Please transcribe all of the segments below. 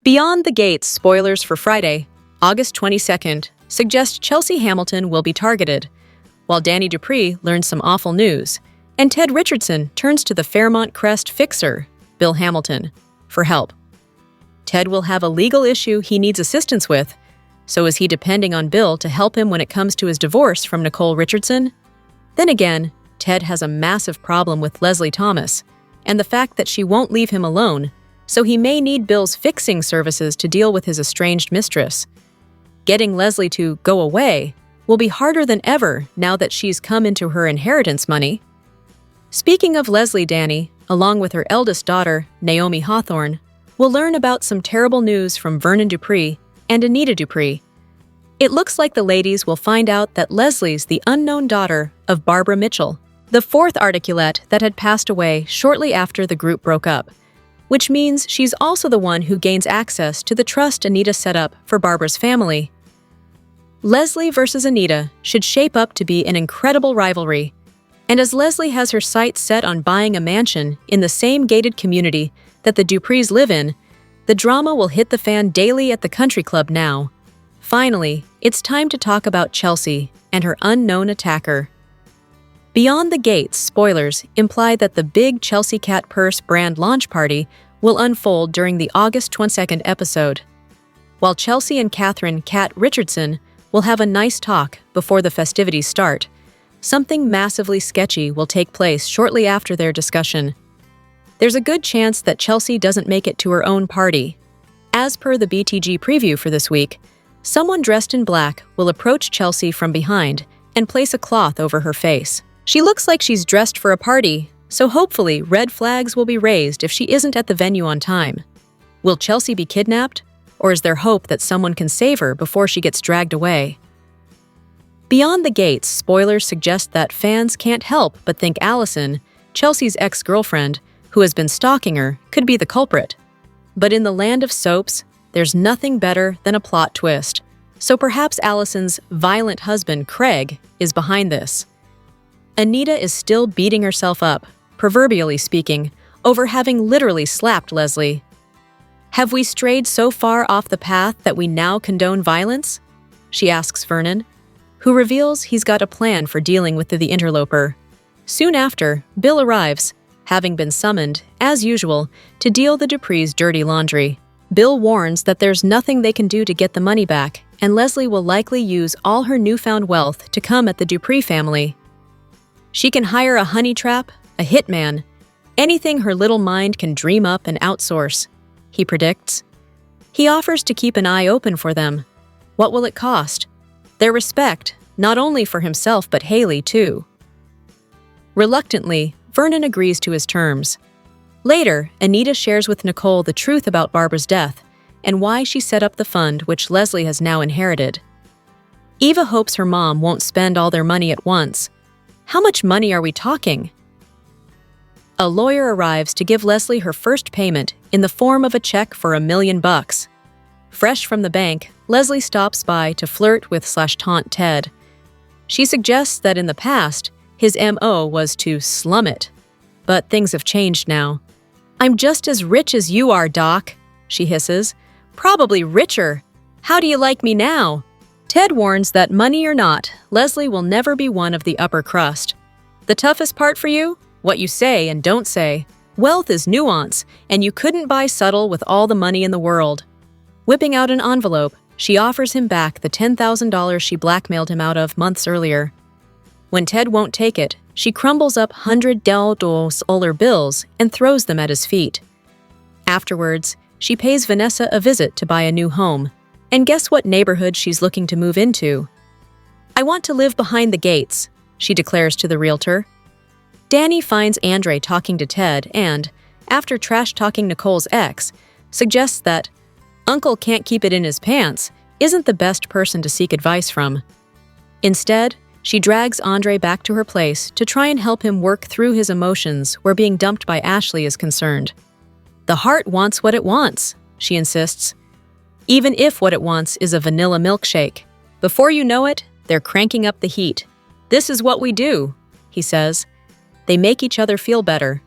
Beyond the Gates spoilers for Friday, August 22nd, suggest Chelsea Hamilton will be targeted, while Danny Dupree learns some awful news, and Ted Richardson turns to the Fairmont Crest fixer, Bill Hamilton, for help. Ted will have a legal issue he needs assistance with, so is he depending on Bill to help him when it comes to his divorce from Nicole Richardson? Then again, Ted has a massive problem with Leslie Thomas, and the fact that she won't leave him alone, so he may need Bill's fixing services to deal with his estranged mistress. Getting Leslie to go away will be harder than ever now that she's come into her inheritance money. Speaking of Leslie, Danny, along with her eldest daughter, Naomi Hawthorne, will learn about some terrible news from Vernon Dupree and Anita Dupree. It looks like the ladies will find out that Leslie's the unknown daughter of Barbara Mitchell, the fourth articulette that had passed away shortly after the group broke up, which means she's also the one who gains access to the trust Anita set up for Barbara's family. Leslie versus Anita should shape up to be an incredible rivalry, and as Leslie has her sights set on buying a mansion in the same gated community that the Duprees live in, the drama will hit the fan daily at the country club now. Finally, it's time to talk about Chelsea and her unknown attacker. Beyond the Gates spoilers imply that the big Chelsea Cat Purse brand launch party will unfold during the August 22nd episode. While Chelsea and Catherine "Cat" Richardson will have a nice talk before the festivities start, something massively sketchy will take place shortly after their discussion. There's a good chance that Chelsea doesn't make it to her own party. As per the BTG preview for this week, someone dressed in black will approach Chelsea from behind and place a cloth over her face. She looks like she's dressed for a party, so hopefully red flags will be raised if she isn't at the venue on time. Will Chelsea be kidnapped, or is there hope that someone can save her before she gets dragged away? Beyond the Gates spoilers suggest that fans can't help but think Allison, Chelsea's ex-girlfriend, who has been stalking her, could be the culprit. But in the land of soaps, there's nothing better than a plot twist, so perhaps Allison's violent husband, Craig, is behind this. Anita is still beating herself up, proverbially speaking, over having literally slapped Leslie. Have we strayed so far off the path that we now condone violence? She asks Vernon, who reveals he's got a plan for dealing with the interloper. Soon after, Bill arrives, having been summoned, as usual, to deal the Dupree's dirty laundry. Bill warns that there's nothing they can do to get the money back, and Leslie will likely use all her newfound wealth to come at the Dupree family. She can hire a honey trap, a hitman, anything her little mind can dream up and outsource, he predicts. He offers to keep an eye open for them. What will it cost? Their respect, not only for himself but Haley too. Reluctantly, Vernon agrees to his terms. Later, Anita shares with Nicole the truth about Barbara's death and why she set up the fund which Leslie has now inherited. Eva hopes her mom won't spend all their money at once. How much money are we talking? A lawyer arrives to give Leslie her first payment in the form of a check for $1 million. Fresh from the bank, Leslie stops by to flirt with / taunt Ted. She suggests that in the past, his MO was to slum it. But things have changed now. "I'm just as rich as you are, Doc," she hisses. "Probably richer. How do you like me now?" Ted warns that money or not, Leslie will never be one of the upper crust. The toughest part for you? What you say and don't say. Wealth is nuance, and you couldn't buy subtle with all the money in the world. Whipping out an envelope, she offers him back the $10,000 she blackmailed him out of months earlier. When Ted won't take it, she crumbles up $100 bills and throws them at his feet. Afterwards, she pays Vanessa a visit to buy a new home. And guess what neighborhood she's looking to move into? "I want to live behind the gates," she declares to the realtor. Danny finds Andre talking to Ted and, after trash-talking Nicole's ex, suggests that Uncle can't keep it in his pants isn't the best person to seek advice from. Instead, she drags Andre back to her place to try and help him work through his emotions where being dumped by Ashley is concerned. "The heart wants what it wants," she insists. Even if what it wants is a vanilla milkshake. Before you know it, they're cranking up the heat. "This is what we do," he says. They make each other feel better.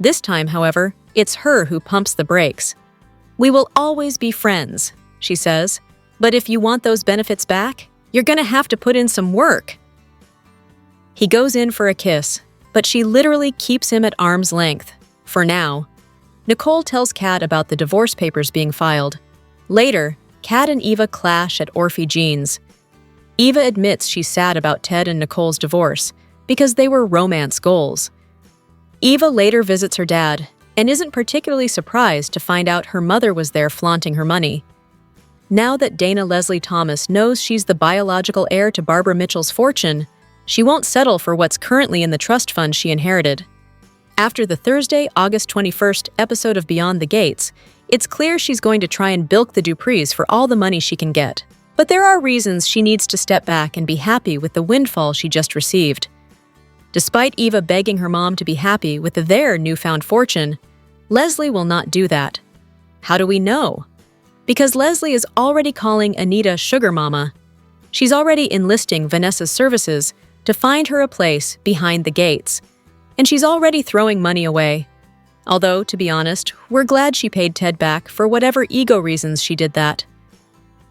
This time, however, it's her who pumps the brakes. "We will always be friends," she says. "But if you want those benefits back, you're gonna have to put in some work." He goes in for a kiss, but she literally keeps him at arm's length, for now. Nicole tells Kat about the divorce papers being filed. Later, Kat and Eva clash at Orphe Jean's. Eva admits she's sad about Ted and Nicole's divorce because they were romance goals. Eva later visits her dad and isn't particularly surprised to find out her mother was there flaunting her money. Now that Dana Leslie Thomas knows she's the biological heir to Barbara Mitchell's fortune, she won't settle for what's currently in the trust fund she inherited. After the Thursday, August 21st episode of Beyond the Gates, it's clear she's going to try and bilk the Duprees for all the money she can get. But there are reasons she needs to step back and be happy with the windfall she just received. Despite Eva begging her mom to be happy with their newfound fortune, Leslie will not do that. How do we know? Because Leslie is already calling Anita Sugar Mama. She's already enlisting Vanessa's services to find her a place behind the gates. And she's already throwing money away. Although, to be honest, we're glad she paid Ted back for whatever ego reasons she did that.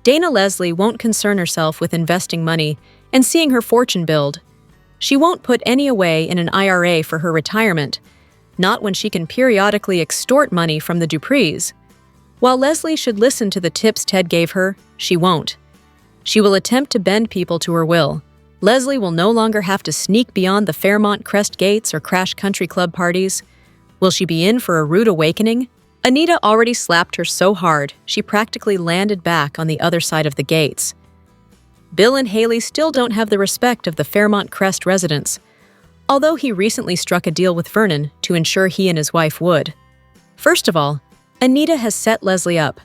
Dana Leslie won't concern herself with investing money and seeing her fortune build. She won't put any away in an IRA for her retirement, not when she can periodically extort money from the Duprees. While Leslie should listen to the tips Ted gave her, she won't. She will attempt to bend people to her will. Leslie will no longer have to sneak beyond the Fairmont Crest gates or crash country club parties. Will she be in for a rude awakening? Anita already slapped her so hard, she practically landed back on the other side of the gates. Bill and Haley still don't have the respect of the Fairmont Crest residents, although he recently struck a deal with Vernon to ensure he and his wife would. First of all, Anita has set Leslie up.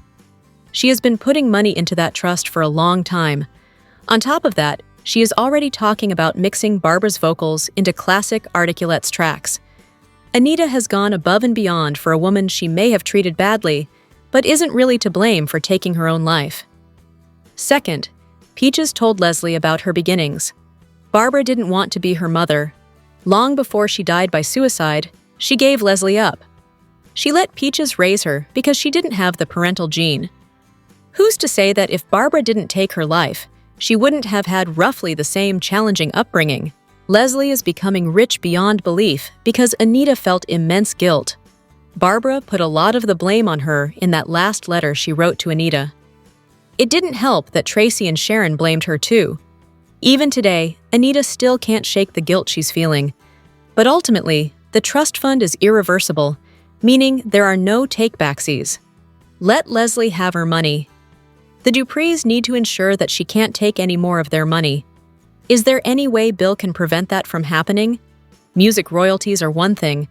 She has been putting money into that trust for a long time. On top of that, she is already talking about mixing Barbara's vocals into classic Articulettes tracks. Anita has gone above and beyond for a woman she may have treated badly, but isn't really to blame for taking her own life. Second, Peaches told Leslie about her beginnings. Barbara didn't want to be her mother. Long before she died by suicide, she gave Leslie up. She let Peaches raise her because she didn't have the parental gene. Who's to say that if Barbara didn't take her life, she wouldn't have had roughly the same challenging upbringing? Leslie is becoming rich beyond belief because Anita felt immense guilt. Barbara put a lot of the blame on her in that last letter she wrote to Anita. It didn't help that Tracy and Sharon blamed her too. Even today, Anita still can't shake the guilt she's feeling. But ultimately, the trust fund is irreversible, meaning there are no take-backsies. Let Leslie have her money. The Duprees need to ensure that she can't take any more of their money. Is there any way Bill can prevent that from happening? Music royalties are one thing,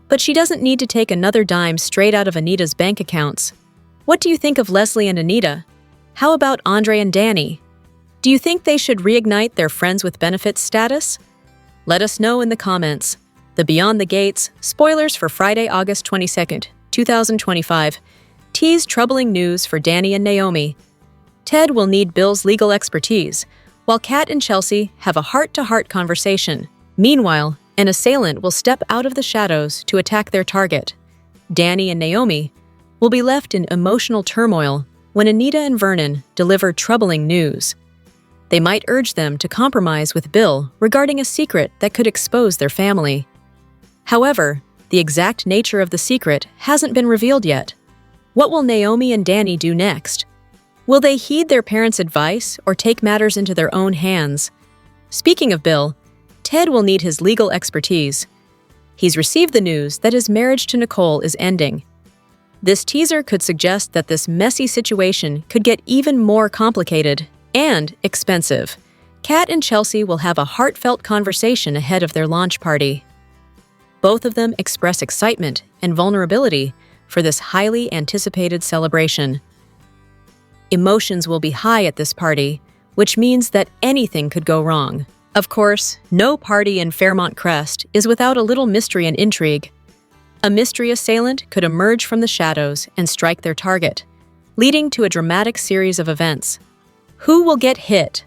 but she doesn't need to take another dime straight out of Anita's bank accounts. What do you think of Leslie and Anita? How about Andre and Danny? Do you think they should reignite their friends with benefits status? Let us know in the comments. The Beyond the Gates, spoilers for Friday, August 22nd, 2025, tease troubling news for Danny and Naomi. Ted will need Bill's legal expertise, while Kat and Chelsea have a heart-to-heart conversation. Meanwhile, an assailant will step out of the shadows to attack their target. Danny and Naomi will be left in emotional turmoil when Anita and Vernon deliver troubling news. They might urge them to compromise with Bill regarding a secret that could expose their family. However, the exact nature of the secret hasn't been revealed yet. What will Naomi and Danny do next? Will they heed their parents' advice or take matters into their own hands? Speaking of Bill, Ted will need his legal expertise. He's received the news that his marriage to Nicole is ending. This teaser could suggest that this messy situation could get even more complicated and expensive. Kat and Chelsea will have a heartfelt conversation ahead of their launch party. Both of them express excitement and vulnerability for this highly anticipated celebration. Emotions will be high at this party, which means that anything could go wrong. Of course, no party in Fairmont Crest is without a little mystery and intrigue. A mystery assailant could emerge from the shadows and strike their target, leading to a dramatic series of events. Who will get hit?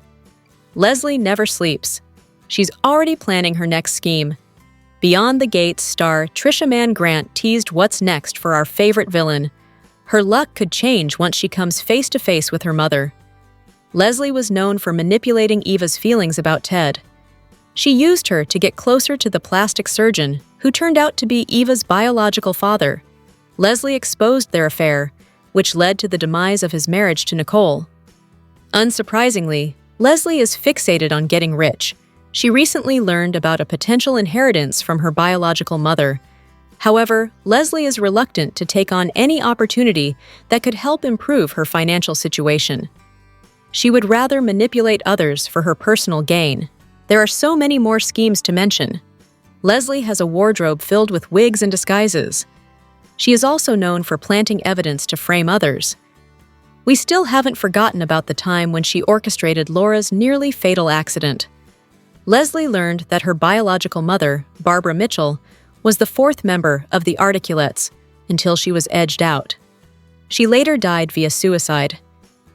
Leslie never sleeps. She's already planning her next scheme. Beyond the Gates star Trisha Mann Grant teased what's next for our favorite villain. Her luck could change once she comes face to face with her mother. Leslie was known for manipulating Eva's feelings about Ted. She used her to get closer to the plastic surgeon, who turned out to be Eva's biological father. Leslie exposed their affair, which led to the demise of his marriage to Nicole. Unsurprisingly, Leslie is fixated on getting rich. She recently learned about a potential inheritance from her biological mother. However, Leslie is reluctant to take on any opportunity that could help improve her financial situation. She would rather manipulate others for her personal gain. There are so many more schemes to mention. Leslie has a wardrobe filled with wigs and disguises. She is also known for planting evidence to frame others. We still haven't forgotten about the time when she orchestrated Laura's nearly fatal accident. Leslie learned that her biological mother, Barbara Mitchell, was the fourth member of the Articulettes until she was edged out. She later died via suicide.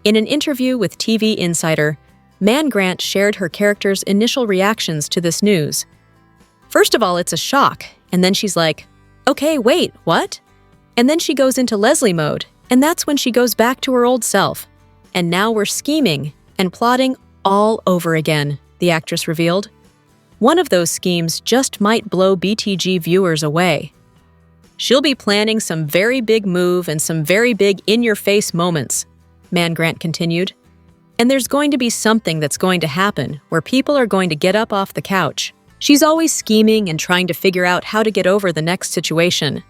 In an interview with TV Insider, Man Grant shared her character's initial reactions to this news. First of all, it's a shock, and then she's like, "Okay, wait, what?" And then she goes into Leslie mode, and that's when she goes back to her old self. And now we're scheming and plotting all over again, the actress revealed. One of those schemes just might blow BTG viewers away. She'll be planning some very big move and some very big in-your-face moments, Man Grant continued. And there's going to be something that's going to happen where people are going to get up off the couch. She's always scheming and trying to figure out how to get over the next situation.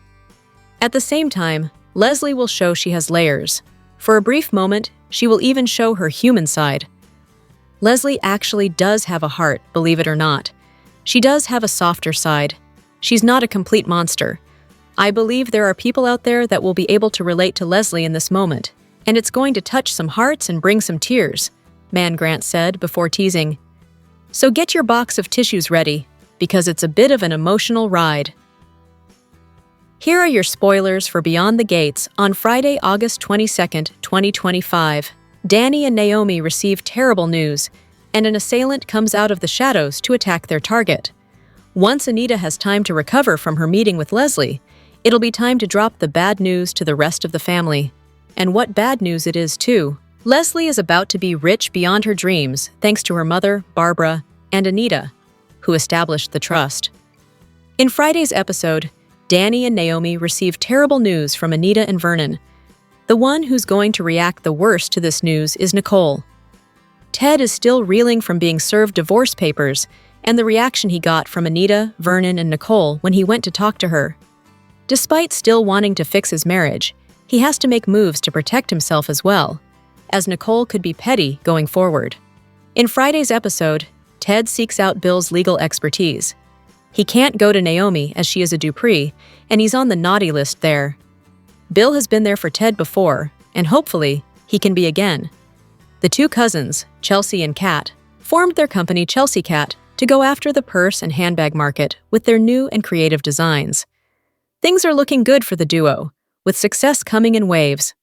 At the same time, Leslie will show she has layers. For a brief moment, she will even show her human side. Leslie actually does have a heart, believe it or not. She does have a softer side. She's not a complete monster. I believe there are people out there that will be able to relate to Leslie in this moment, and it's going to touch some hearts and bring some tears, Man Grant said before teasing. So get your box of tissues ready, because it's a bit of an emotional ride. Here are your spoilers for Beyond the Gates on Friday, August 22nd, 2025. Danny and Naomi receive terrible news, and an assailant comes out of the shadows to attack their target. Once Anita has time to recover from her meeting with Leslie, it'll be time to drop the bad news to the rest of the family. And what bad news it is, too. Leslie is about to be rich beyond her dreams thanks to her mother, Barbara, and Anita, who established the trust. In Friday's episode, Danny and Naomi receive terrible news from Anita and Vernon. The one who's going to react the worst to this news is Nicole. Ted is still reeling from being served divorce papers and the reaction he got from Anita, Vernon, and Nicole when he went to talk to her. Despite still wanting to fix his marriage, he has to make moves to protect himself as well, as Nicole could be petty going forward. In Friday's episode, Ted seeks out Bill's legal expertise. He can't go to Naomi as she is a Dupree, and he's on the naughty list there. Bill has been there for Ted before, and hopefully, he can be again. The two cousins, Chelsea and Kat, formed their company Chelsea Cat to go after the purse and handbag market with their new and creative designs. Things are looking good for the duo, with success coming in waves.